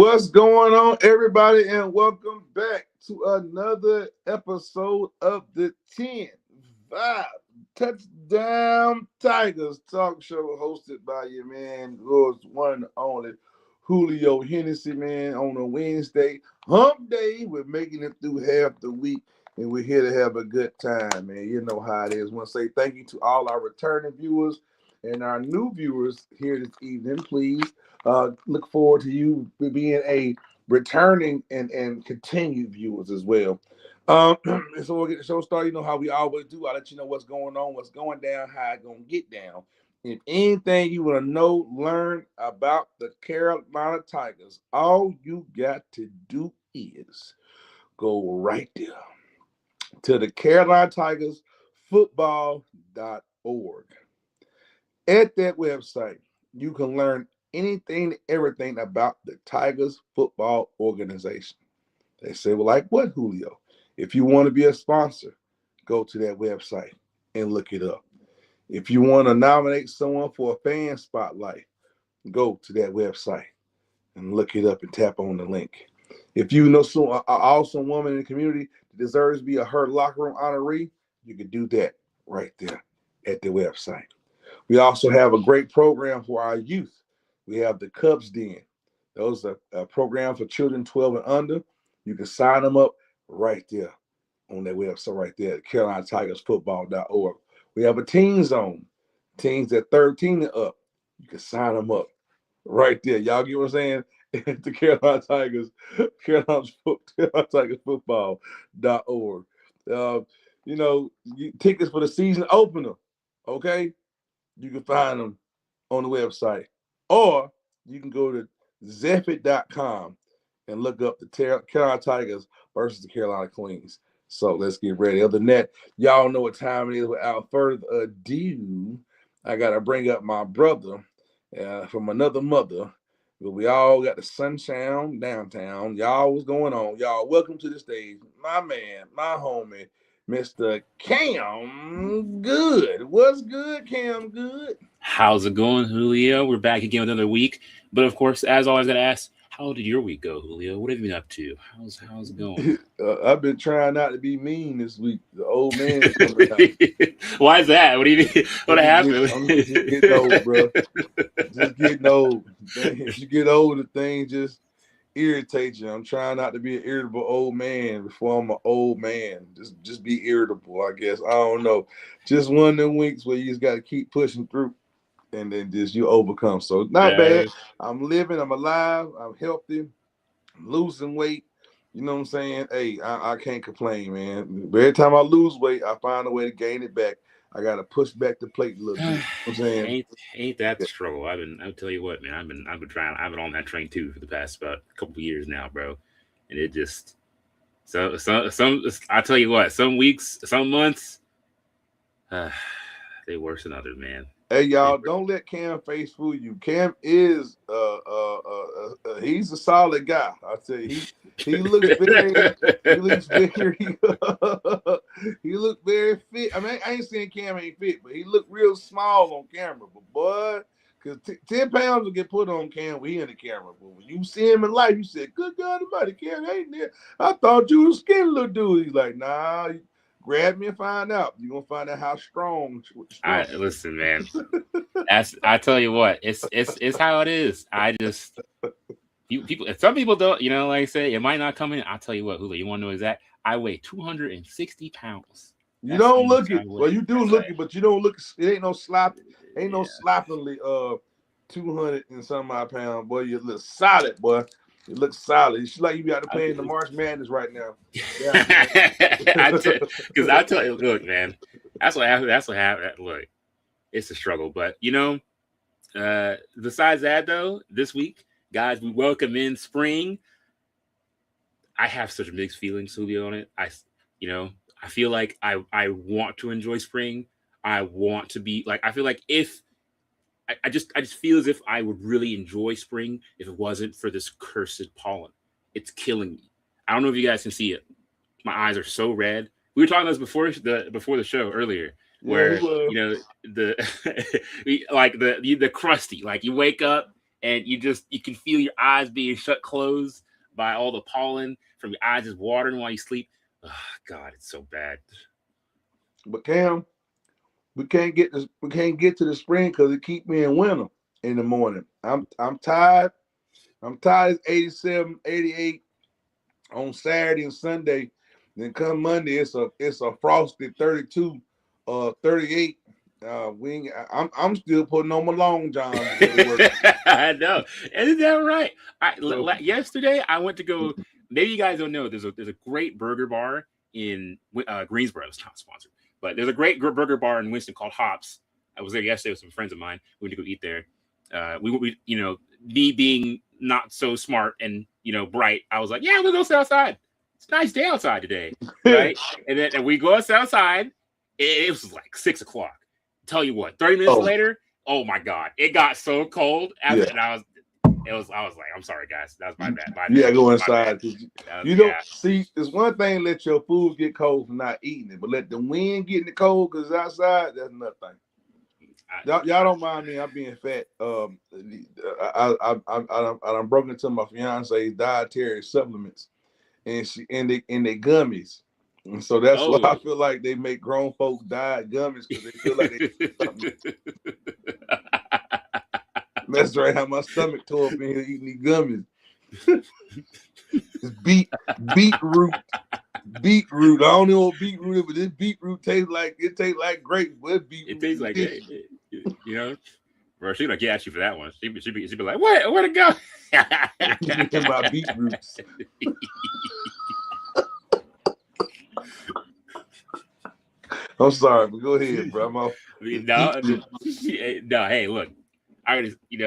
What's going on, everybody, and welcome back to another episode of the 10 5 Touchdown Tigers talk show hosted by your man, Lord's one and only Julio Hennessy, man, on a Wednesday. Hump day, we're making it through half the week, and we're here to have a good time, man. You know how it is. I want to say thank you to all our returning viewers and our new viewers here this evening. Please look forward to you being a returning and continued viewers as well. So we'll get the show started. You know how we always do. I'll let you know what's going on, what's going down, how it's going to get down. If anything you want to know, learn about the Carolina Tigers, all you got to do is go right there to the Carolina Tigers football.org. At that website, you can learn anything and everything about the Tigers football organization. They say, well, like what, Julio? If you want to be a sponsor, go to that website and look it up. If you want to nominate someone for a fan spotlight, go to that website and look it up and tap on the link. If you know some awesome woman in the community that deserves to be a Her Locker Room honoree, you can do that right there at the website. We also have a great program for our youth. We have the Cubs Den. Those are programs for children 12 and under. You can sign them up right there on that website right there at CarolinaTigersFootball.org. We have a teen zone. Teens that 13 and up. You can sign them up right there. Y'all get what I'm saying? At the Carolina Tigers, CarolinaTigersFootball.org. Tickets for the season opener, okay? You can find them on the website. Or you can go to Zephyr.com and look up the Carolina Tigers versus the Carolina Queens. So let's get ready. Other than that, y'all know what time it is. Without further ado, I got to bring up my brother from another mother. But we all got the sunshine downtown. Y'all, what's going on? Y'all, welcome to the stage. My man, my homie, Mr. Cam Good. What's good, Cam Good? How's it going, Julio? We're back again with another week. But of course, as always, I gotta ask, how did your week go, Julio? What have you been up to? How's it going? I've been trying not to be mean this week. The old man is coming out. Why is that? What do you mean? What happened? I'm just getting old, bro. Just getting old. As you get older, things just irritate you. I'm trying not to be an irritable old man before I'm an old man. Just be irritable, I guess. I don't know. Just one of them weeks where you just got to keep pushing through. And then just you overcome. So not bad. I'm living. I'm alive. I'm healthy. I'm losing weight. You know what I'm saying? Hey, I can't complain, man. But every time I lose weight, I find a way to gain it back. I got to push back the plate a little bit. You know what I'm saying? Ain't that the struggle? I'll tell you what, man. I've been trying. I've been on that train too for the past about a couple of years now, bro. And it just some. I tell you what. Some weeks, some months, they worse than others, man. Hey, y'all, don't let Cam face fool you. Cam is he's a solid guy. I tell you, he looks very he looks very fit. I mean, I ain't saying Cam ain't fit, but he looked real small on camera. But boy, because 10 pounds will get put on Cam when he in the camera. But when you see him in life, you said, "Good God Almighty, Cam ain't there. I thought you was a skinny little dude." He's like, "Nah." Grab me and find out. You're gonna find out how strong. Listen, man. I tell you what, it's how it is. I just people. Some people don't. You know, like I say, it might not come in. I'll tell you what, Julio. You want to know exact? I weigh 260 pounds. You don't look it. Well, you do look it, but you don't look. It ain't no slop. Ain't no sloppily 200 and some odd pounds. Boy, you look solid, boy. It looks solid. It's like you got to play in the March Madness right now. Because I tell you, look, man, that's what happened. Look, it's a struggle, but you know, besides that though, this week, guys, we welcome in spring. I have such mixed feelings, Julio, on it. I feel like I want to enjoy spring. I want to be like, I feel like if I just feel as if I would really enjoy spring if it wasn't for this cursed pollen. It's killing me. I don't know if you guys can see it. My eyes are so red. We were talking about this before the show earlier, where you know the like the crusty. Like you wake up and you can feel your eyes being shut closed by all the pollen from your eyes just watering while you sleep. Oh, God, it's so bad. But Cam, we can't get this. We can't get to the spring because it keep me in winter in the morning. I'm tired. I'm tired. It's 87, 88 on Saturday and Sunday. Then come Monday, it's a frosty 32, 38. I'm still putting on my long johns to go to work. I know, isn't that right? So, Yesterday I went to go. Maybe you guys don't know. There's a great burger bar in Greensboro. It's not sponsored, but there's a great burger bar in Winston called Hops. I was there yesterday with some friends of mine. We went to go eat there. We me being not so smart and bright, I was like, yeah, we'll go sit outside. It's a nice day outside today, right? and we go outside. It was like 6 o'clock. Tell you what, 30 minutes later, oh my God, it got so cold. And I was like, I'm sorry, guys, that was my bad. Yeah, go inside. See, there's one thing, let your food get cold from not eating it, but let the wind get in the cold because outside, that's nothing. Y'all don't mind me. I'm being fat. I'm broken into my fiance's dietary supplements, and they gummies, and so that's why I feel like they make grown folks diet gummies because they feel like they. That's right. How my stomach tore up in here eating these gummies. It's beetroot. I don't know what beetroot is, but this beetroot tastes like grapes. It tastes like Bro, she'd like, yeah, actually for that one. She'd be like, where'd it go? My beetroots. I'm sorry, but go ahead, bro. No, hey, look, I just, eat.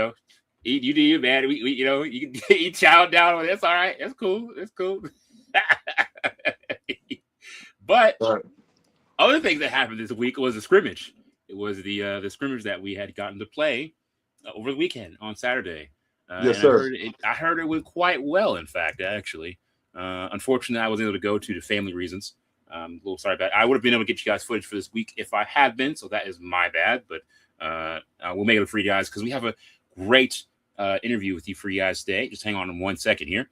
You do you, man. We you can eat chow down. That's all right. That's cool. But other things that happened this week was a scrimmage. It was the scrimmage that we had gotten to play over the weekend on Saturday. Yes, sir. I heard it went quite well. In fact, actually, unfortunately, I wasn't able to go to family reasons. A little sorry about it. I would have been able to get you guys footage for this week if I had been, so that is my bad. But we'll make it for you guys because we have a great interview with you for you guys today. Just hang on in 1 second here.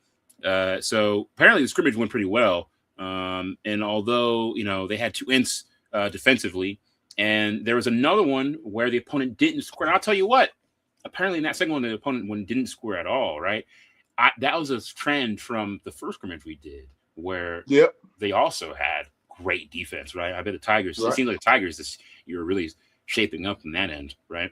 So apparently the scrimmage went pretty well. And although they had 2 ints defensively, and there was another one where the opponent didn't score. And I'll tell you what. Apparently in that second one, the opponent didn't score at all. Right? That was a trend from the first scrimmage we did, where they also had great defense. Right? I bet the Tigers. Right. It seems like the Tigers this year are really shaping up in that end. Right?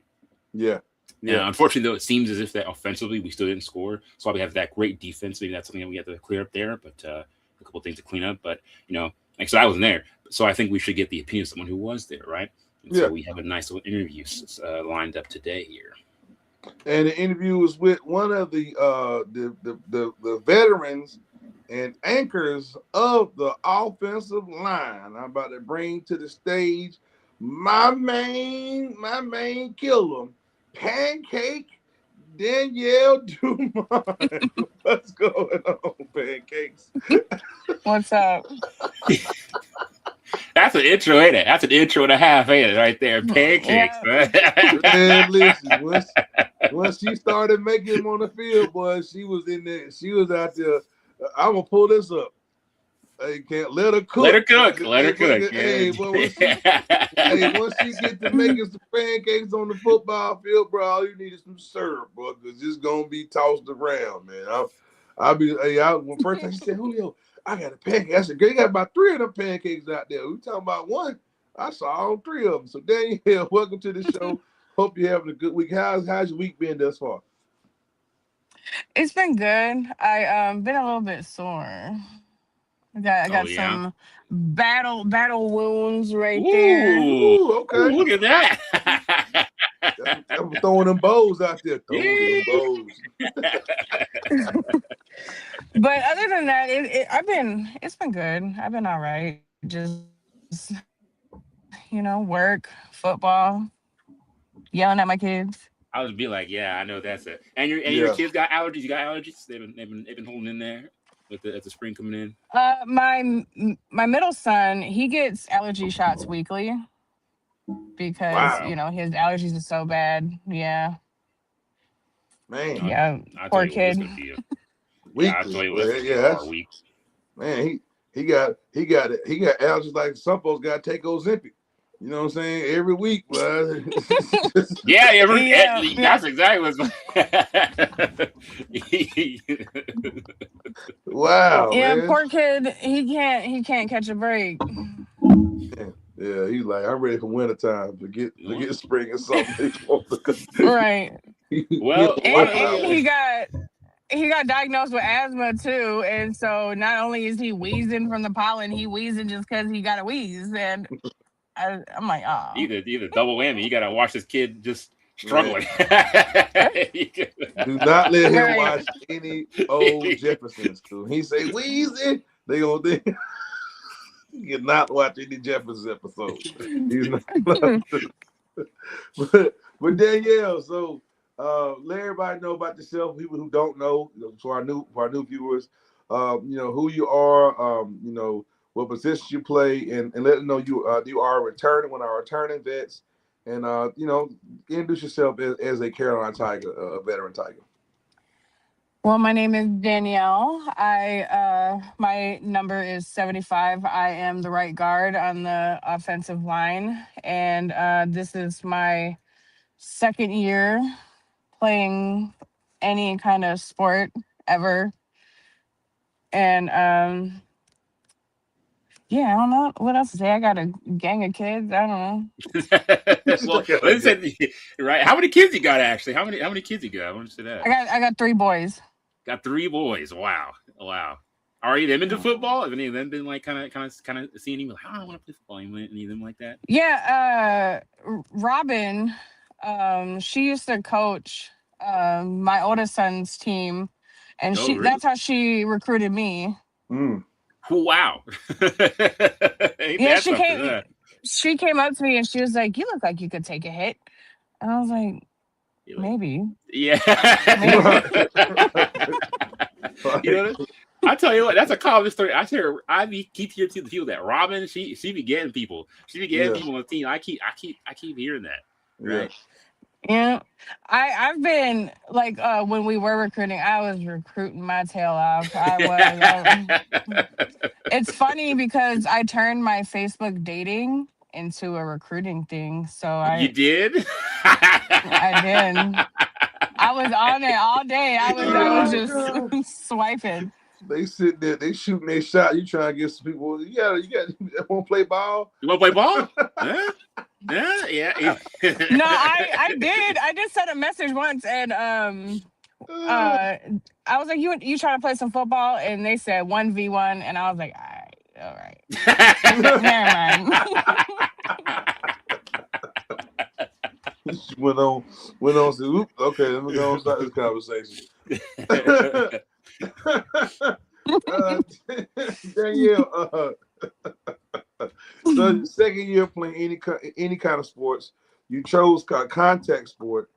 Yeah. Yeah. Unfortunately, though, it seems as if that offensively we still didn't score. So we have that great defense. Maybe that's something that we have to clear up there. But a couple of things to clean up. But like I said, I wasn't there, so I think we should get the opinion of someone who was there, right? And so we have a nice little interview lined up today here. And the interview was with one of the veterans and anchors of the offensive line. I'm about to bring to the stage my main killer, Pancake Danielle Dumont. What's going on, Pancakes? What's up? That's an intro, ain't it? That's an intro and a half, ain't it? Right there, Pancakes. Yeah. Man, listen, once she started making them on the field, boy, she was in there. She was out there. I'm gonna pull this up. Hey, can't let her cook. Let her cook. Hey, once she get to making some pancakes on the football field, bro, all you need is some syrup, bro, because it's gonna be tossed around, man. When first time she said, Julio, I got a pancake. I said, girl, you got about 3 of them pancakes out there. We talking about one. I saw all 3 of them. So Danielle, welcome to the show. Hope you're having a good week. How's your week been thus far? It's been good. I been a little bit sore. I got some battle wounds right there. Ooh, okay. Ooh, look at that. I'm throwing them bows out there. Them bows. But other than that, it's been good. I've been all right. Just work, football, yelling at my kids. I would be like, yeah, I know that's it. And your kids got allergies. You got allergies. They've been holding in there with the spring coming in. My middle son, he gets allergy shots weekly because his allergies are so bad. Yeah. Man, Yeah, I'll tell poor you what, it's kid. gonna be I'll weekly. tell you what, Well, that's gonna be a hard week. Man, he got allergies like some folks got to take Ozempic. You know what I'm saying? Every week, bud. Yeah, Yeah. that's exactly what's. Wow, Yeah, man. poor kid. He can't catch a break. Yeah, he's like, I'm ready for wintertime. Forget spring or something. Right. Well, And he got diagnosed with asthma too, and so not only is he wheezing from the pollen, he wheezing just because he got a wheeze, and I'm like, oh, either double whammy. You gotta watch this kid just struggling. Do not let him right. watch any old Jeffersons. He say wheezy, they gonna think. You cannot watch any Jeffersons episode. He's not. but Danielle, so let everybody know about yourself. People who don't know, for our new viewers, who you are, what positions you play, and let them know you are returning one of our returning vets, and introduce yourself as a Carolina Tiger, a veteran Tiger. Well, my name is Danielle. My number is 75. I am the right guard on the offensive line, and this is my second year playing any kind of sport ever. And yeah, I don't know what else to say. I got a gang of kids. I don't know. Well, let's say, right. How many kids you got actually? How many kids you got? I want to say that. I got 3 boys. Got 3 boys. Wow. Are any of them into football? Have any of them been like kind of seeing you like, I don't want to play football? Any of them like that? Yeah, Robin, she used to coach my oldest son's team, and Really? that's how she recruited me. Mm. Wow. Yeah, she came up to me and she was like, "You look like you could take a hit," and I was like, maybe. Yeah. Maybe. You know, I tell you what, that's a common story. I keep hearing to the people that Robin, she be getting people. She be getting people on the team. I keep hearing that. Right. Yeah. I've been like when we were recruiting, I was recruiting my tail off. It's funny because I turned my Facebook dating into a recruiting thing. So You did? I did. I was on it all day. I was just swiping. They sit there, they shooting their shot. You trying to get some people. You want to play ball? You want to play ball? Huh? Yeah. No, I did. I just sent a message once, and I was like, "You trying to play some football?" And they said 1v1, and I was like, "All right, never mind." went on. Said, "Oop, okay, let me go and start this conversation." Danielle, so second year playing any kind of sports, you chose contact sport.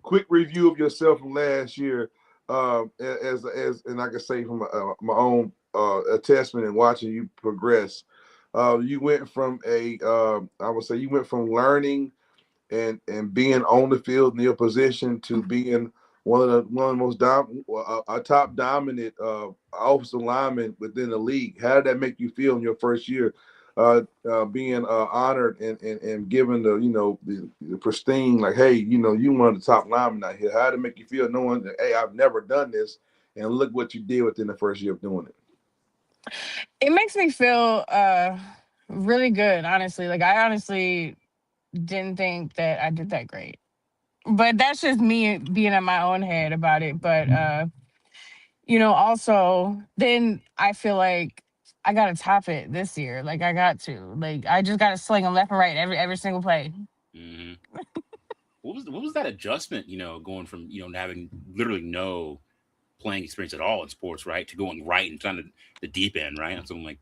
Quick review of yourself from last year, as and I can say from my own attestment and watching you progress. You went from I would say you went from learning and being on the field in your position to being one of the most a top dominant offensive lineman within the league. How did that make you feel in your first year, being honored and given the pristine, like, hey, you one of the top linemen out here? How did it make you feel knowing that, hey, I've never done this, and look what you did within the first year of doing it? It makes me feel really good, honestly. Like, I honestly didn't think that I did that great, but that's just me being in my own head about it. But also then I feel like I gotta top it this year. Like, I just gotta sling them left and right every single play. Mm-hmm. What was that adjustment? Going from having literally no playing experience at all in sports, right, to going right and trying to the deep end, right, on something like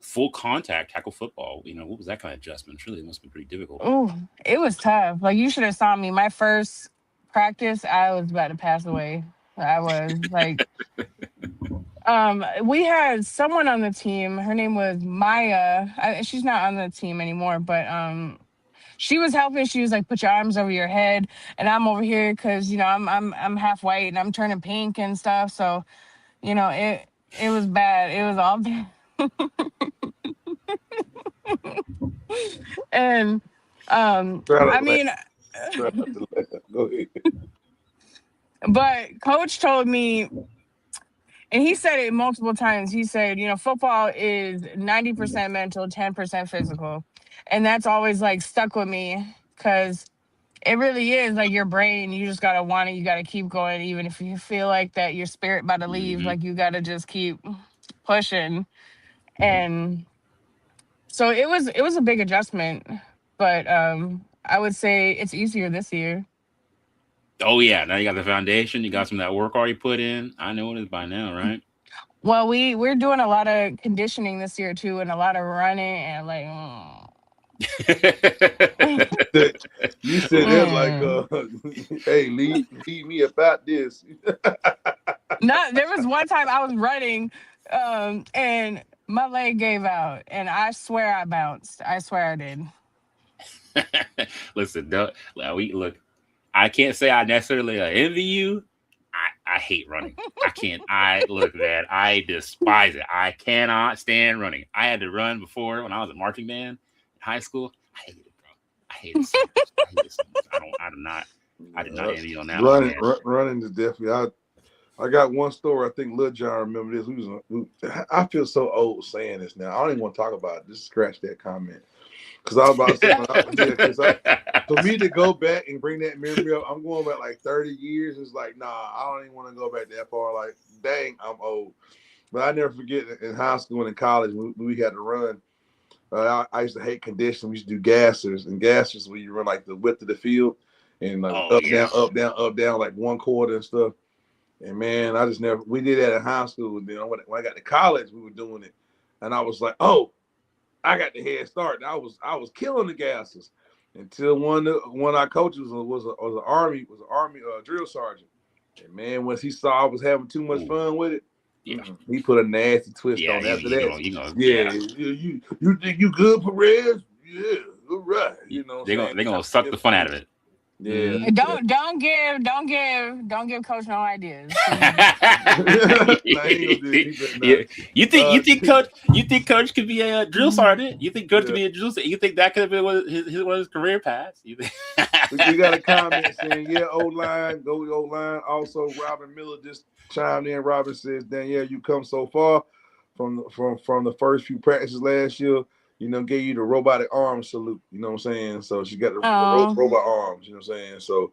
full contact tackle football. What was that kind of adjustment? Surely it must be pretty difficult. Oh, it was tough. Like, you should have saw me. My first practice, I was about to pass away. I was like, we had someone on the team. Her name was Maya. She's not on the team anymore, but she was helping. She was like, "Put your arms over your head," and I'm over here because I'm half white and I'm turning pink and stuff. So it was bad. It was all bad. And Try I to laugh. mean, Try not to laugh. Go ahead. but coach told me, and he said it multiple times. He said, football is 90% mental, 10% physical. And that's always like stuck with me because it really is like your brain. You just got to want it. You got to keep going. Even if you feel like that your spirit about to leave, Mm-hmm. like you got to just keep pushing. And so it was a big adjustment, but I would say it's easier this year. Oh yeah, now you got the foundation. You got some of that work already put in. I know it is by now, right? Well, we're doing a lot of conditioning this year too, and a lot of running and like. You said that like, Mm. hey, lead me about this. Not there was one time I was running, and my leg gave out, and I swear I bounced. I swear I did. Listen, we look. I can't say I necessarily envy you. I hate running. I can't. I look, man. I despise it. I cannot stand running. I had to run before when I was a marching band in high school. I hated it, bro. I hate it so much. I hate it so much. I did not envy you on that one, man. Running is definitely. I got one story. I think Lil John remember this. I feel so old saying this now. I don't even want to talk about it. Just scratch that comment. Because I was about to say, for me to go back and bring that memory up, I'm going back like 30 years. It's like, nah, I don't even want to go back that far. Like, dang, I'm old. But I never forget in high school and in college, we had to run. I used to hate conditioning. We used to do gassers. And gassers, where you run like the width of the field and like Oh yeah. up, down, like one quarter and stuff. And man, I just never, we did that in high school. And then when I got to college, we were doing it. And I was like, oh, I got the head start. I was killing the gases until one of our coaches was an army drill sergeant. And man, once he saw I was having too much fun with it, yeah, he put a nasty twist on after that. You think you good, Perez? Yeah, all right. You know what I'm saying? They're gonna suck the fun out of it. Yeah. Don't give Coach no ideas. You think Coach could be a drill sergeant? You think Coach could be a drill sergeant? You think that could have been one of his career paths? You think? We got a comment saying, yeah, O-line, go O-line. Also, Robin Miller just chimed in. Robin says, Danielle, you come so far from the first few practices last year. Gave you the robotic arm salute. You know what I'm saying? So she got the robot arms. You know what I'm saying? So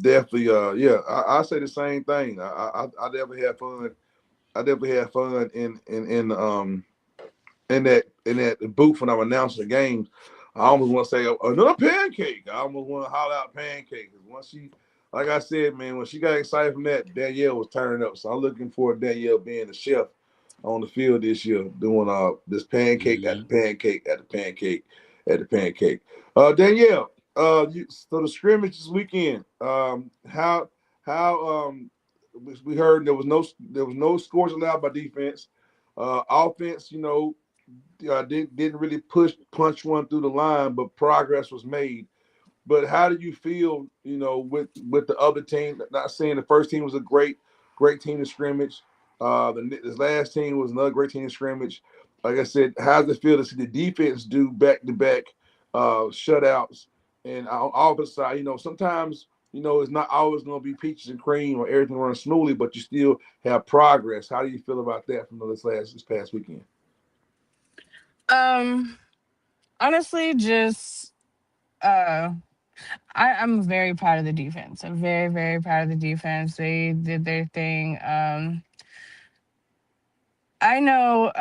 definitely, yeah, I say the same thing. I definitely had fun. I definitely had fun in that booth when I'm announcing the games. I almost want to say another pancake. I almost want to holler out pancake. Once she, like I said, man, when she got excited from that, Danielle was turning up. So I'm looking forward to Danielle being the chef on the field this year, doing this pancake at the pancake at the pancake at the pancake. Danielle, so the scrimmage this weekend, how we heard there was no scores allowed by defense. Offense, didn't really punch one through the line, but progress was made. But how do you feel, with the other team? Not saying the first team was a great team to scrimmage. This last team was another great team to scrimmage. Like I said, how does it feel to see the defense do back-to-back shutouts? And on offense side, sometimes, it's not always going to be peaches and cream or everything running smoothly, but you still have progress. How do you feel about that from this past weekend? Honestly, just I'm very proud of the defense. I'm very, very proud of the defense. They did their thing. I know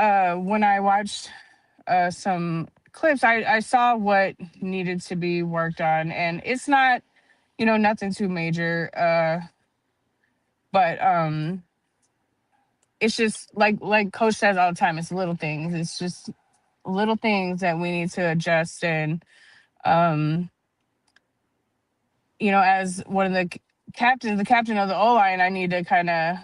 when I watched some clips, I saw what needed to be worked on, and it's not, nothing too major. But it's just like Coach says all the time. It's little things. It's just little things that we need to adjust. And as one of the captains, the captain of the O-line, I need to kind of,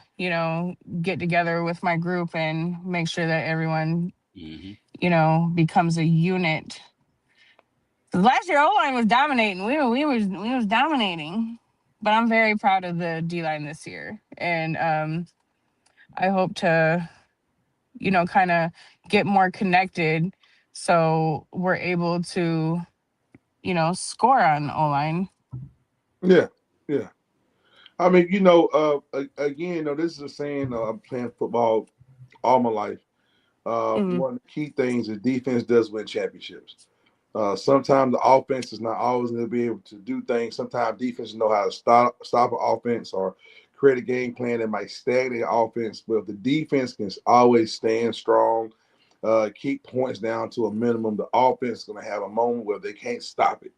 get together with my group and make sure that everyone, becomes a unit. Last year, O-line was dominating. We was dominating. But I'm very proud of the D-line this year. And I hope to, kind of get more connected so we're able to, score on O-line. Yeah, yeah. I mean, again, this is a saying. I'm playing football all my life. Mm, One of the key things is defense does win championships. Sometimes the offense is not always going to be able to do things. Sometimes defense know how to stop an offense or create a game plan that might stagnate the offense. But if the defense can always stand strong, keep points down to a minimum, the offense is going to have a moment where they can't stop it.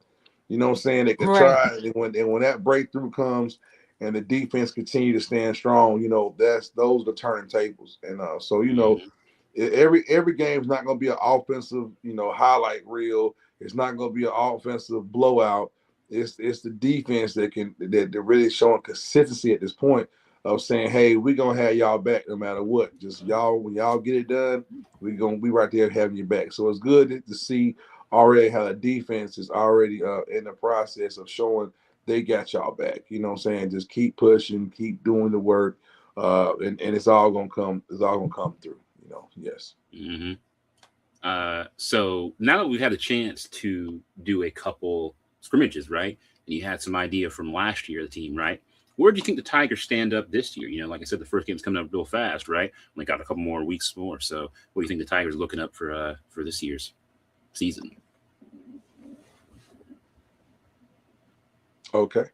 You know what I'm saying? They can right. try, and when that breakthrough comes and the defense continue to stand strong, those are the turning tables. And so Mhm. every game is not going to be an offensive, highlight reel. It's not going to be an offensive blowout. It's the defense that really showing consistency at this point of saying, hey, we're gonna have y'all back no matter what. Just y'all, when y'all get it done, we're gonna be right there having you back. So it's good to see already how the defense is already in the process of showing they got y'all back. You know what I'm saying? Just keep pushing, keep doing the work, and it's all gonna come. It's all gonna come through. Yes. Mm-hmm. So now that we've had a chance to do a couple scrimmages, right? And you had some idea from last year, the team, right? Where do you think the Tigers stand up this year? Like I said, the first game's coming up real fast, right? We got a couple more weeks more. So what do you think the Tigers are looking up for this year's season? Okay.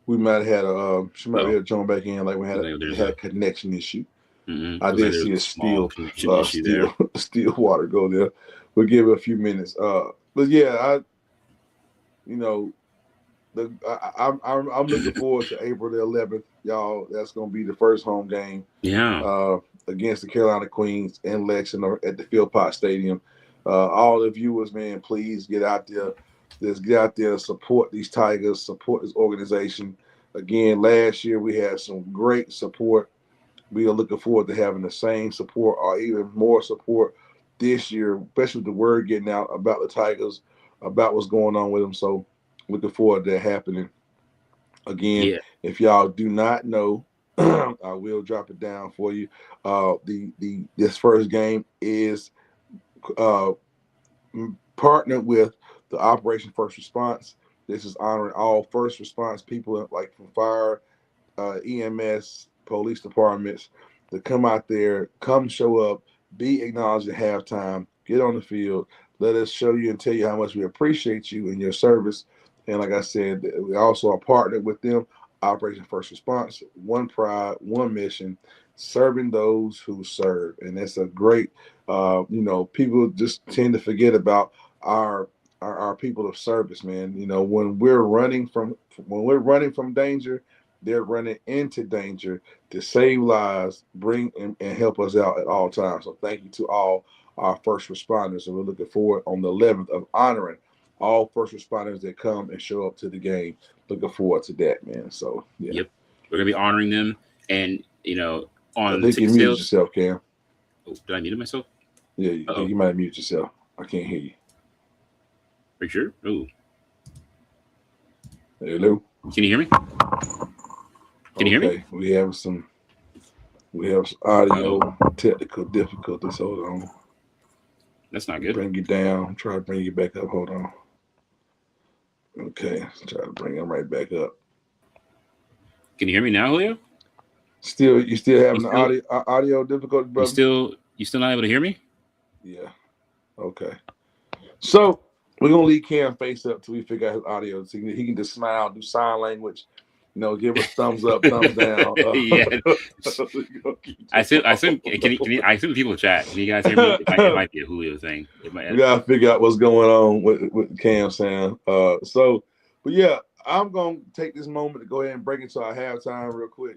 We might have had she might Oh, have joined back in like we had there's had a a connection issue. I looks like did there's see a a small steel connection issue there. steel water go there. We'll give it a few minutes. But yeah, you know I'm looking forward to April the 11th, y'all. That's gonna be the first home game Yeah. against the Carolina Queens in Lexington at the Philpott Stadium. All the viewers, man, please get out there. Let's get out there, support these Tigers, support this organization. Again, last year we had some great support. We are looking forward to having the same support or even more support this year, especially with the word getting out about the Tigers, about what's going on with them. So looking forward to that happening. Again, Yeah. if y'all do not know, I will drop it down for you. The this first game is uh, partnered with the Operation First Response. This is honoring all first response people like from fire, EMS, police departments to come out there, come show up, be acknowledged at halftime, get on the field. Let us show you and tell you how much we appreciate you and your service. And like I said, we also are partnered with them, Operation First Response, one pride, one mission, serving those who serve. And that's a great, people just tend to forget about our people of service, man. When we're running from danger, they're running into danger to save lives, bring and help us out at all times. So thank you to all our first responders. And we're looking forward on the 11th of honoring all first responders that come and show up to the game. Looking forward to that, man. So yeah. Yep. We're gonna be honoring them, and I on think you ticket muted sales. yourself, Cam. Oh, did I mute myself? Yeah, I think Oh, you might mute yourself. I can't hear you. are you sure? Oh, Hello. can you hear me? Can you hear me? Okay, we have some audio Oh, technical difficulties. Hold on. that's not good. Bring you down. Try to bring you back up. Hold on. Okay, try to bring him right back up. Can you hear me now, Julio? You still You having the still audio difficulty, you brother? still not able to hear me? Yeah. Okay. So we're gonna leave Cam face up till we figure out his audio. So he can just smile, do sign language, give us thumbs up, thumbs down. Yeah. I assume I assume people chat. Can you guys hear me? It might be a Julio thing. It might. We gotta figure out what's going on with Cam Sam. But yeah, I'm gonna take this moment to go ahead and break into our halftime real quick.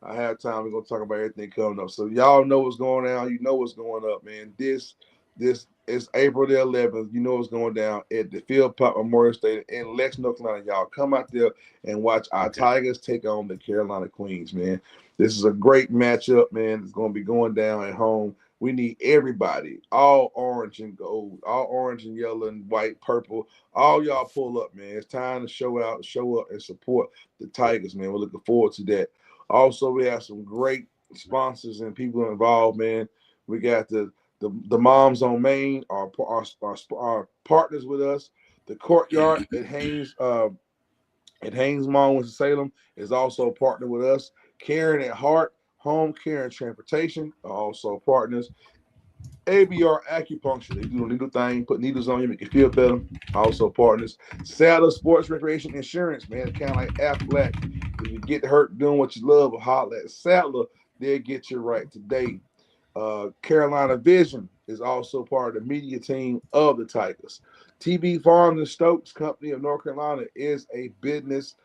Our halftime, we're gonna talk about everything coming up. So y'all know what's going on. You know what's going up, man. This This is April the 11th. You know what's going down at the Field Pop Memorial Stadium in Lexington, North Carolina. Y'all come out there and watch our Tigers take on the Carolina Queens, man. This is a great matchup, man. It's going to be going down at home. We need everybody, all orange and gold, all orange and yellow and white, purple. All y'all pull up, man. It's time to show up, and support the Tigers, man. We're looking forward to that. Also, we have some great sponsors and people involved, man. We got the Moms on Main are partners with us. The Courtyard at Haynes Mall, Winston-Salem is also a partner with us. Karen at Heart Home Care and Transportation are also partners. ABR Acupuncture, they do a needle thing, put needles on you, make you feel better. Also partners. Saddler Sports Recreation Insurance, man, kind of like Aflac. If you get hurt doing what you love, holler at Saddler, they'll get you right today. Carolina Vision is also part of the media team of the Tigers. TB Farms and Stokes Company of North Carolina is a business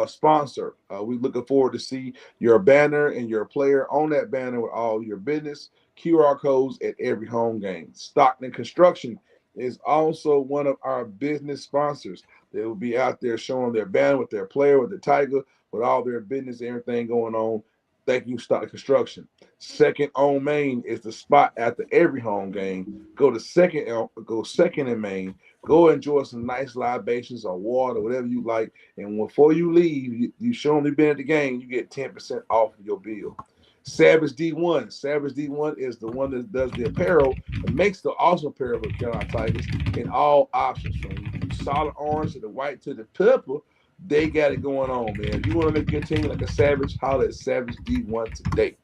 sponsor. We're looking forward to see your banner and your player on that banner with all your business QR codes at every home game. Stockton Construction is also one of our business sponsors. They will be out there showing their banner with their player, with the Tiger, with all their business, everything going on. Thank you, Stockton Construction. Second on Main is the spot after every home game. Go second in Main. Go enjoy some nice libations or water, whatever you like. And before you leave, you show them you've been at the game, you get 10% off of your bill. Savage D1. Savage D1 is the one that does the apparel and makes the awesome apparel for the Carolina Tigers in all options, from solid orange to the white to the purple. They got it going on, man. If you want to make your team like a Savage, holler at Savage D1 today.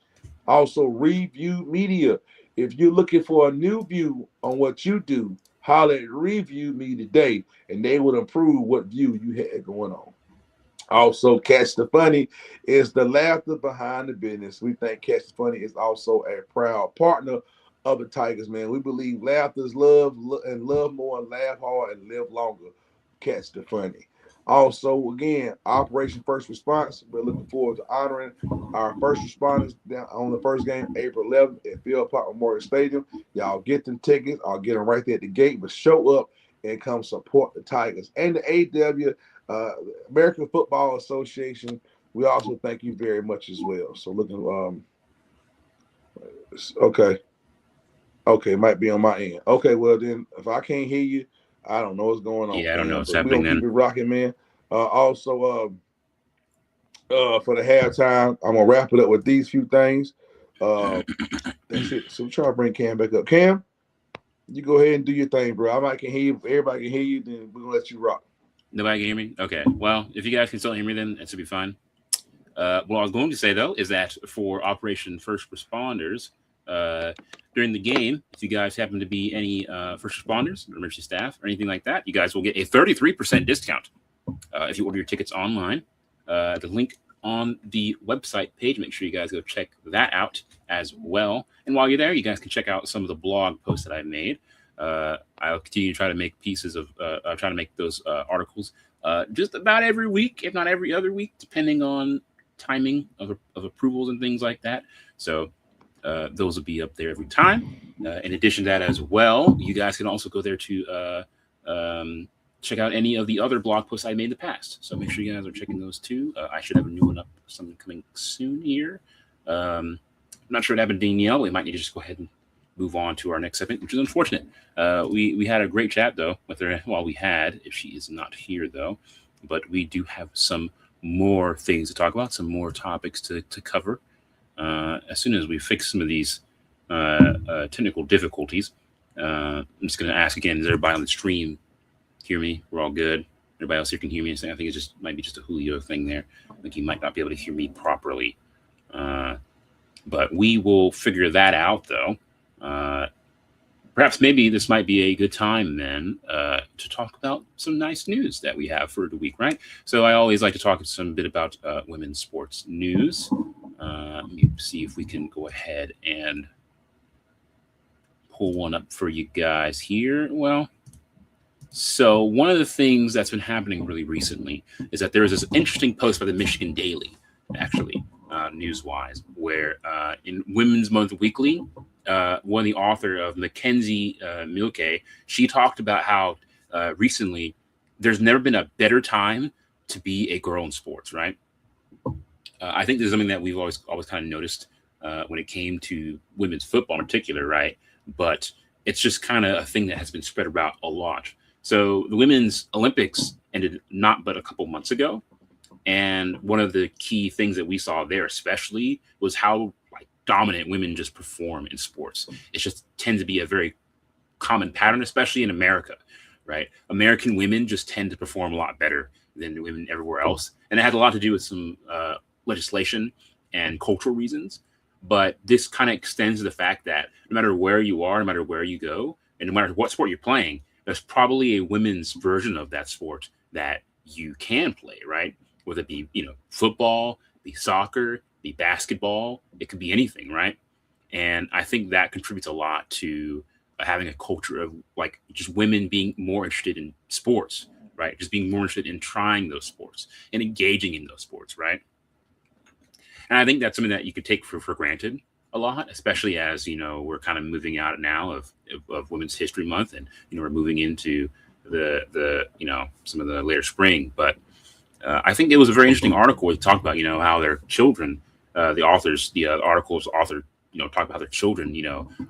Also, Review Media. If you're looking for a new view on what you do, holler at Review Me today, and they will improve what view you had going on. Also, Catch the Funny is the laughter behind the business. We think Catch the Funny is also a proud partner of the Tigers, man. We believe laughter is love, and love more, and laugh hard, and live longer. Catch the Funny. Also, again, Operation First Response. We're looking forward to honoring our first responders down on the first game, April 11th at Field Pop Memorial Stadium. Y'all get them tickets. I'll get them right there at the gate, but show up and come support the Tigers. And the AW, American Football Association, we also thank you very much as well. So looking, okay, might be on my end. Okay, well then, if I can't hear you, I don't know what's going on. Yeah, I don't know what's happening. We're gonna keep it rocking, man. Also, for the halftime, I'm gonna wrap it up with these few things. That's it. So we're trying to bring Cam back up. Cam, you go ahead and do your thing, bro. I might can hear you. If everybody can hear you, then we're gonna let you rock. Nobody can hear me? Okay. Well, if you guys can still hear me, then it should be fine. What I was going to say, though, is that for Operation First Responders, during the game, if you guys happen to be any first responders, emergency staff, or anything like that, you guys will get a 33% discount if you order your tickets online. The link on the website page, make sure you guys go check that out as well. And while you're there, you guys can check out some of the blog posts that I made. I'll continue to try to make pieces of, try to make those articles just about every week, if not every other week, depending on timing of approvals and things like that. So those will be up there every time. In addition to that as well, you guys can also go there to check out any of the other blog posts I made in the past. So make sure you guys are checking those too. I should have a new one up, something coming soon here. I'm not sure what happened to Danielle. We might need to just go ahead and move on to our next segment, which is unfortunate. We had a great chat though with her. Well, we had, if she is not here though, but we do have some more things to talk about, some more topics to cover. As soon as we fix some of these technical difficulties, I'm just going to ask again, does everybody on the stream hear me? We're all good. Everybody else here can hear me. I think it's just might be just a Julio thing there. I think he might not be able to hear me properly. But we will figure that out though. Perhaps maybe this might be a good time then to talk about some nice news that we have for the week, right? So I always like to talk some bit about women's sports news. Let me see if we can go ahead and pull one up for you guys here. Well, so one of the things that's been happening really recently is that there is this interesting post by the Michigan Daily, actually, news-wise, where in Women's Month Weekly, one of the author of Mackenzie Milke, she talked about how recently there's never been a better time to be a girl in sports, right? I think this is something that we've always kind of noticed when it came to women's football in particular, right? But it's just kind of a thing that has been spread about a lot. So the Women's Olympics ended not but a couple months ago, and one of the key things that we saw there, especially, was how like dominant women just perform in sports. It just tends to be a very common pattern, especially in America, right? American women just tend to perform a lot better than women everywhere else, and it has a lot to do with some legislation and cultural reasons. But this kind of extends to the fact that no matter where you are, no matter where you go, and no matter what sport you're playing, there's probably a women's version of that sport that you can play, right? Whether it be, football, be soccer, be basketball, it could be anything, right? And I think that contributes a lot to having a culture of like just women being more interested in sports, right? Just being more interested in trying those sports and engaging in those sports, right? And I think that's something that you could take for granted a lot, especially as we're kind of moving out now of Women's History Month, and we're moving into the some of the later spring. But I think it was a very interesting article to talk about how their children, the authors, the article's author, talk about their children,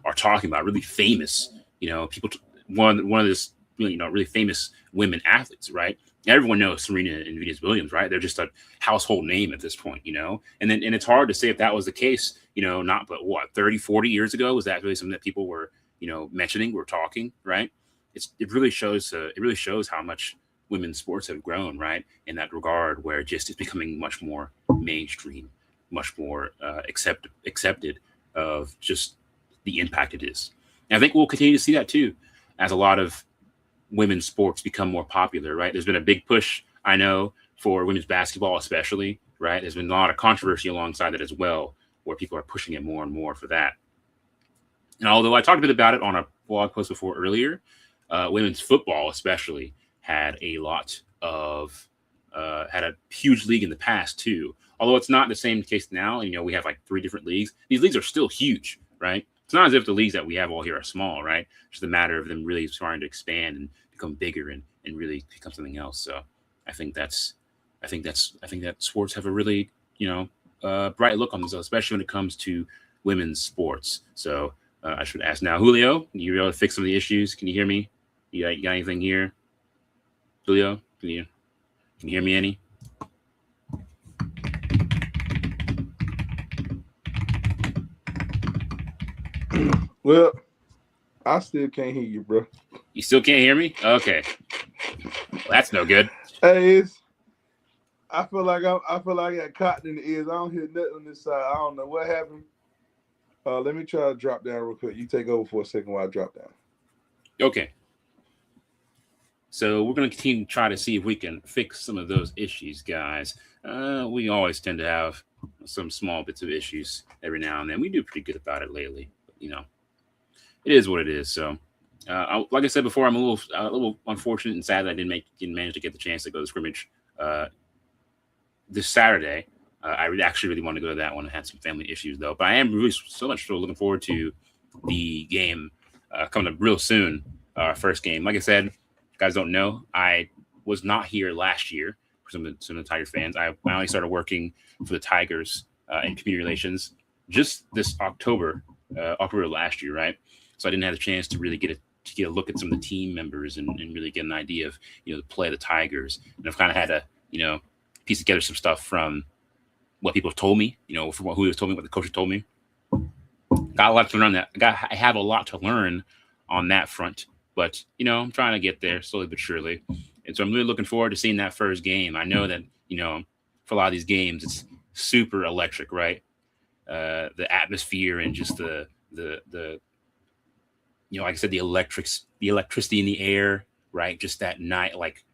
are talking about really famous, people, one of this, really famous women athletes, right? Everyone knows Serena and Venus Williams, right? They're just a household name at this point, and it's hard to say if that was the case, not but what, 30, 40 years ago, was that really something that people were, mentioning, were talking, right? It really shows how much women's sports have grown, right? In that regard, where just it's becoming much more mainstream, much more accepted of just the impact it is. And I think we'll continue to see that too, as a lot of women's sports become more popular, right? There's been a big push, I know, for women's basketball, especially, right? There's been a lot of controversy alongside that as well, where people are pushing it more and more for that. And although I talked a bit about it on a blog post before earlier, women's football especially had a huge league in the past too. Although it's not the same case now, and we have like 3 different leagues. These leagues are still huge, right? It's not as if the leagues that we have all here are small, right? It's just a matter of them really trying to expand and become bigger and really become something else. So I think that sports have a really bright look on this, especially when it comes to women's sports. So I should ask now, Julio, you able to fix some of the issues? Can you hear me? You got anything here, Julio? Can you hear me any? Well, I still can't hear you, bro. You still can't hear me? Okay, well, that's no good. Hey, I feel like I got cotton in the ears. I don't hear nothing on this side. I don't know what happened. Let me try to drop down real quick. You take over for a second while I drop down. Okay. So we're going to continue to try to see if we can fix some of those issues, guys. We always tend to have some small bits of issues every now and then. We do pretty good about it lately. But, it is what it is. So, like I said before, I'm a little unfortunate and sad that I didn't manage to get the chance to go to scrimmage this Saturday. I actually really want to go to that one. I had some family issues though, but I am really so much so looking forward to the game coming up real soon. Our first game. Like I said, guys don't know, I was not here last year for some of the Tiger fans. I only started working for the Tigers in community relations just this October last year, right? So I didn't have a chance to really get a look at some of the team members and really get an idea of the play of the Tigers. And I've kind of had to piece together some stuff from what people have told me, from who has told me, what the coach told me. Got a lot to learn that. I have a lot to learn on that front, but I'm trying to get there slowly but surely. And so I'm really looking forward to seeing that first game. I know that for a lot of these games, it's super electric, right? The atmosphere and just the like I said, the electricity in the air, right? Just that night, like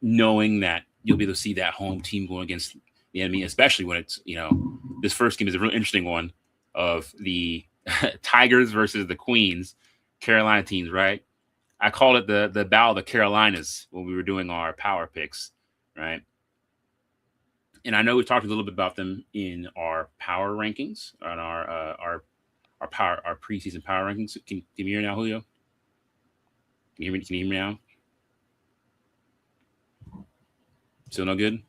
knowing that you'll be able to see that home team going against the enemy, especially when it's, this first game is a real interesting one of the Tigers versus the Queens, Carolina teams, right? I called it the Battle of the Carolinas when we were doing our power picks, right? And I know we talked a little bit about them in our power rankings on our our preseason power rankings. Can you hear me now, Julio? Can you hear me? Can you hear me now? Still no good?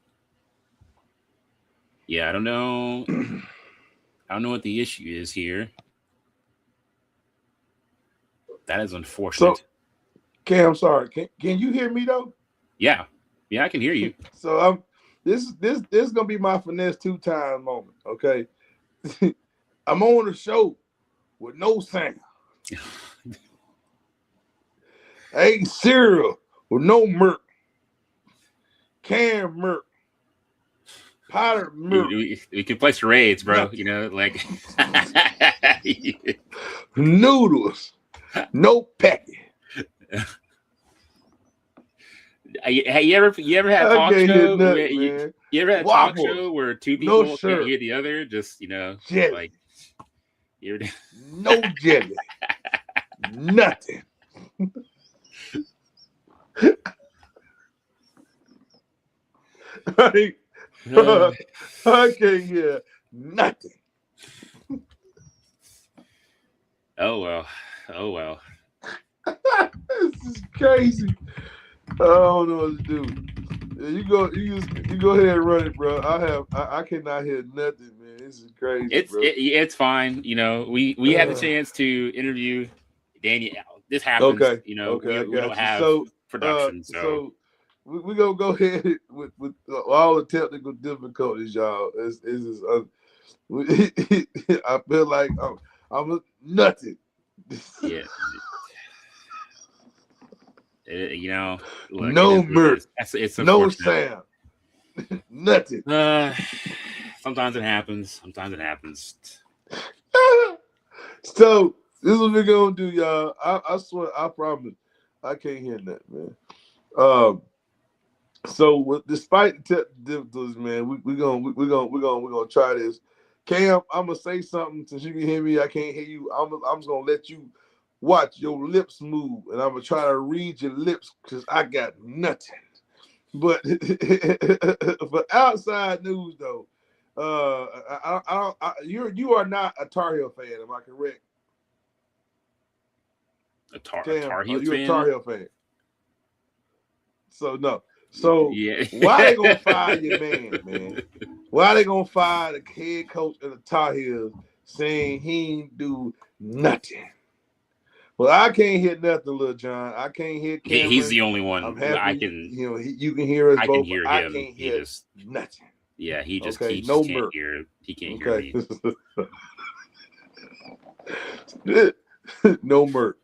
Yeah, I don't know. I don't know what the issue is here. That is unfortunate. So, Cam, I'm sorry. Can you hear me though? Yeah, I can hear you. So this is gonna be my finesse 2 times moment. Okay, I'm on the show with no sound. I ate cereal with no milk. Cam milk. Powdered milk. We can play charades, bro. Nothing. You know, like Noodles. No packet. Hey, you ever had a I talk can't hear show? nothing, You man. ever had a talk show where two No people can't syrup. hear the other? Just Jelly. like No jelly. Nothing. Like, I can't hear nothing. Oh well. This is crazy. I don't know what to do. Yeah, you go ahead and run it, bro. I cannot hear nothing, man. This is crazy. It's fine. You know, we had the chance to interview Danielle. This happens. Okay. You know, okay, we don't have production, so we gonna go ahead with all the technical difficulties, y'all. I feel like I'm nothing. Yeah. You know, look, no mirth, it's no sound, nothing. Sometimes it happens. So this is what we're gonna do, y'all. I swear, I promise, I can't hear nothing, man. So despite the difficulties, man, we're gonna try this. Cam, I'm gonna say something since you can hear me. I can't hear you. I'm just gonna let you watch your lips move, and I'm gonna try to read your lips because I got nothing. But for outside news, though, you are not a Tar Heel fan, am I correct? A Tar Heel you're fan? a Tar Heel fan. So no. So yeah. Why they gonna fire your man? Why they gonna fire the head coach of the Tar Heels saying he ain't do nothing? Well, I can't hear nothing, Lil John. I can't hear Cameron. He's the only one. I'm happy. I can. You can hear us I both. Can hear him. I can't hear nothing. Yeah, he just okay, he no just can't hear. He can't hear me. No mirth.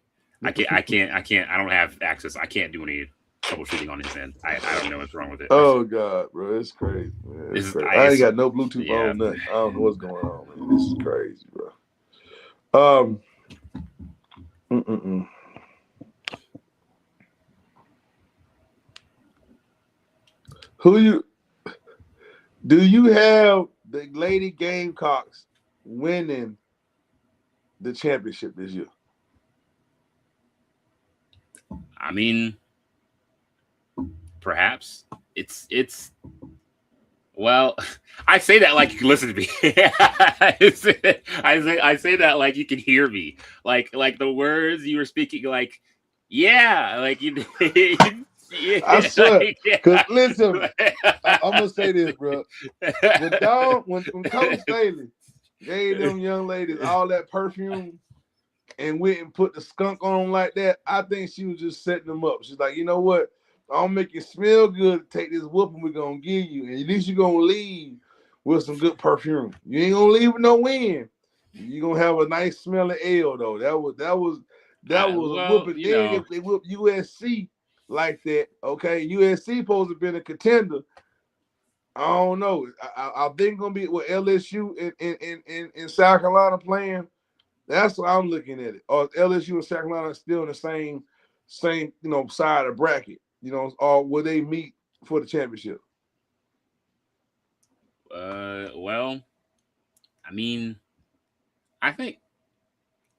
I can't. I don't have access. I can't do any troubleshooting on his end. I don't know what's wrong with it. Oh God, bro, it's crazy, man. It's crazy. I ain't got no Bluetooth on nothing. I don't know what's going on, man. This is crazy, bro. Do you have the Lady Gamecocks winning the championship this year? I mean, perhaps it's. Well, I say that like you can listen to me. I say that like you can hear me. Like the words you were speaking, like like you. Yeah, I swear. Because listen, I'm gonna say this, bro. When Coach Staley gave them young ladies all that perfume and went and put the skunk on them like that, I think she was just setting them up. She's like, you know what? I'll make it smell good to take this whooping we're gonna give you, and at least you're gonna leave with some good perfume. You ain't gonna leave with no wind. You're gonna have a nice smelling ale though. That was a whooping. They whooped USC like that. Okay, USC supposed to have been a contender. I don't know. I think gonna be with LSU in South Carolina playing. That's what I'm looking at it. Or LSU and South Carolina still in the same side of the bracket. Or will they meet for the championship? Well, I mean, I think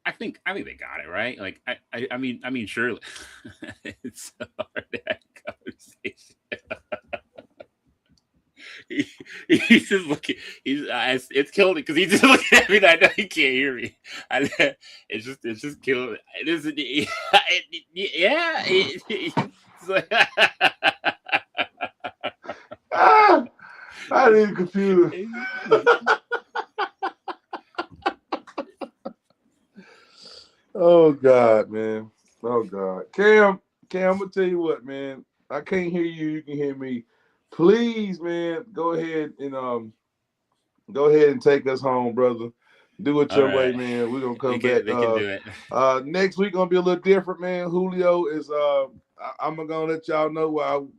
they got it right. Like, I mean, surely it's so hard to have a conversation. He's just looking. It's killing it because he's just looking at me. And I know he can't hear me. It's just killing. It is. Yeah. It's like, I need a computer. Oh God, man. Oh God. Cam, I'm gonna tell you what, man. I can't hear you. You can hear me. Please, man, go ahead and take us home, brother. Do it your way, man. We're gonna come back. They can do it. Next week gonna be a little different, man. Julio is I'm gonna let y'all know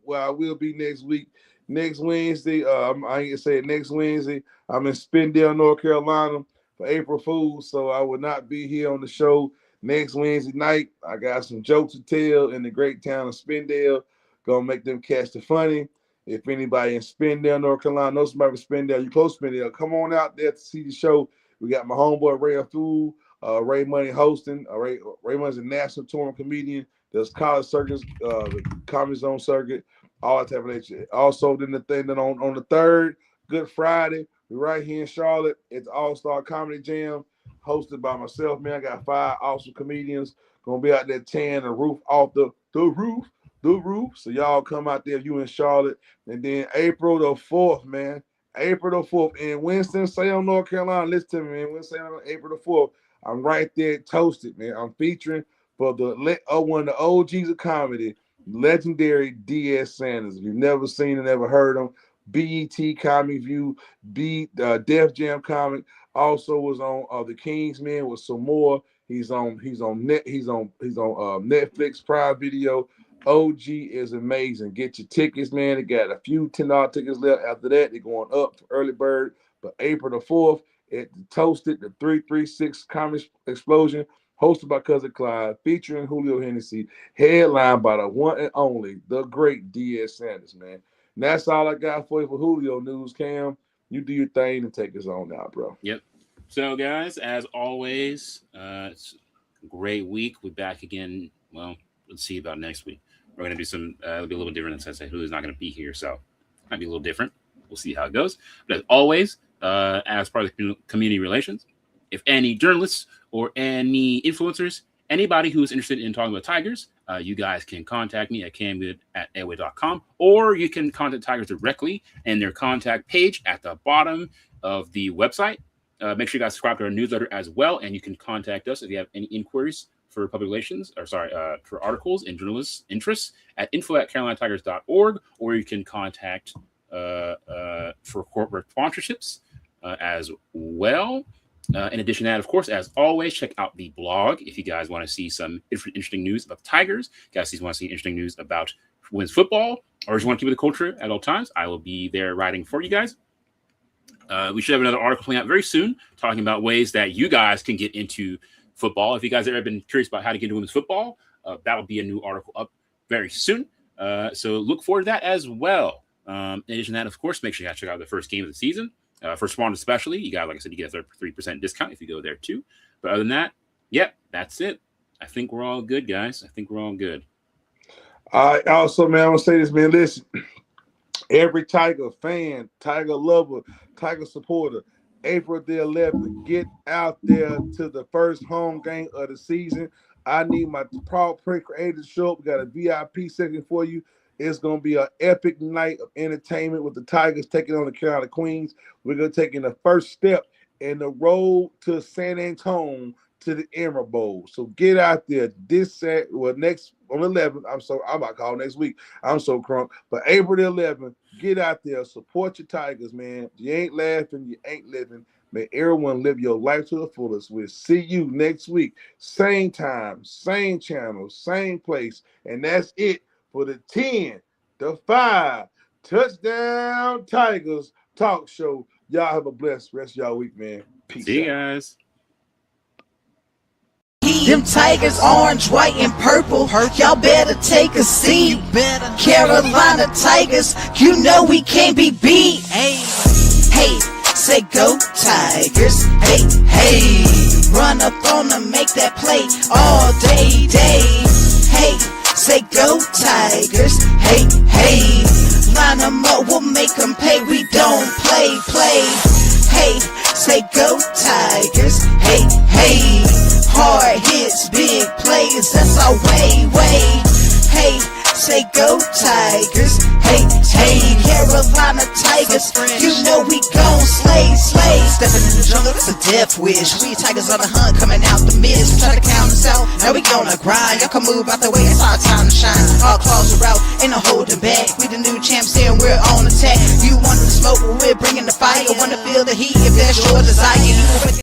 where I will be next week. Next Wednesday, I ain't gonna say it next Wednesday. I'm in Spindale, North Carolina for April Fools, so I will not be here on the show next Wednesday night. I got some jokes to tell in the great town of Spindale. Gonna make them catch the funny. If anybody in Spindale, North Carolina, knows somebody from Spindale, you close to Spindale, come on out there to see the show. We got my homeboy Ray Fool, Ray Money hosting. Ray Money's a national touring comedian. There's college circuits, the Comedy Zone circuit, all that type of nature. Also, then the thing that on the 3rd, Good Friday, we're right here in Charlotte. It's All-Star Comedy Jam, hosted by myself, man. I got 5 awesome comedians gonna be out there tearing the roof off the roof. So y'all come out there if you in Charlotte. And then April the 4th, man. April the 4th in Winston-Salem, North Carolina. Listen to me, man. Winston-Salem, April the 4th. I'm right there toasted, man. I'm featuring for one of the OGs of comedy, legendary D.S. Sanders. If you've never seen and never heard him, BET Comic View, Def Jam Comic. Also was on The King's Men with some more. He's on Netflix Prime Video. OG is amazing. Get your tickets, man. They got a few $10 tickets left. After that, they're going up for early bird. But April the 4th at the Toasted, the 336 Comedy Explosion, hosted by Cousin Clyde, featuring Julio Hennessy, headlined by the one and only, the great D.S. Sanders, man. And that's all I got for you for Julio news, Cam. You do your thing and take us on now, bro. Yep. So, guys, as always, it's a great week. We're back again. Well, let's see about next week. We're going to do some, it'll be a little bit different than Sensei, who is not going to be here. So, it might be a little different. We'll see how it goes. But as always, as part of the community relations, if any journalists or any influencers, anybody who's interested in talking about Tigers, you guys can contact me at camgood@airway.com, or you can contact Tigers directly in their contact page at the bottom of the website. Make sure you guys subscribe to our newsletter as well, and you can contact us if you have any inquiries for public relations, for articles and journalists' interests at info@carolinatigers.org, or you can contact for corporate sponsorships as well. In addition to that, of course, as always, check out the blog if you guys want to see some interesting news about the Tigers. You guys want to see interesting news about women's football, or just want to keep with the culture at all times, I will be there writing for you guys. We should have another article coming out very soon talking about ways that you guys can get into football. If you guys have ever been curious about how to get into women's football, that'll be a new article up very soon. So look forward to that as well. In addition to that, of course, make sure you check out the first game of the season. For sponsors especially, you got, like I said, you get a 3% discount if you go there too. But other than that, yep, that's it. I think we're all good, guys. I think we're all good. Also, man, I want to say this, man. Listen, every Tiger fan, Tiger lover, Tiger supporter, April the 11th, get out there to the first home game of the season. I need my Proud Print creators to show up. We got a VIP section for you. It's going to be an epic night of entertainment with the Tigers taking on the Carolina Queens. We're going to take in the first step in the road to San Antonio to the Emerald Bowl. So get out there next on the 11th. I'm about to call next week. I'm so crunk. But April the 11th, get out there, support your Tigers, man. You ain't laughing, you ain't living. May everyone live your life to the fullest. We'll see you next week. Same time, same channel, same place. And that's it for the 10 to 5 Touchdown Tigers talk show. Y'all have a blessed rest of y'all week, man. Peace. See you guys. Them Tigers, orange, white, and purple. Y'all better take a seat. Carolina Tigers, you know we can't be beat. Hey, say go Tigers. Hey, run up on them, make that play all day. Hey, say go Tigers. Hey, line them up, we'll make them pay. We don't way. Hey, say go Tigers. Hey, hey, hard hits, big plays, that's our way. Hey, say go Tigers. Hey, hey, Carolina Tigers, you know we gon' slay. Stepping in the jungle, it's a death wish. We Tigers on the hunt, coming out the mist. We try to count us out, now we gonna grind. Y'all can move out the way, it's our time to shine. Our claws are out, ain't no holding back. We the new champs here and we're on attack. You want the smoke, well, we're bringing the fire. Wanna feel the heat if that's your desire. You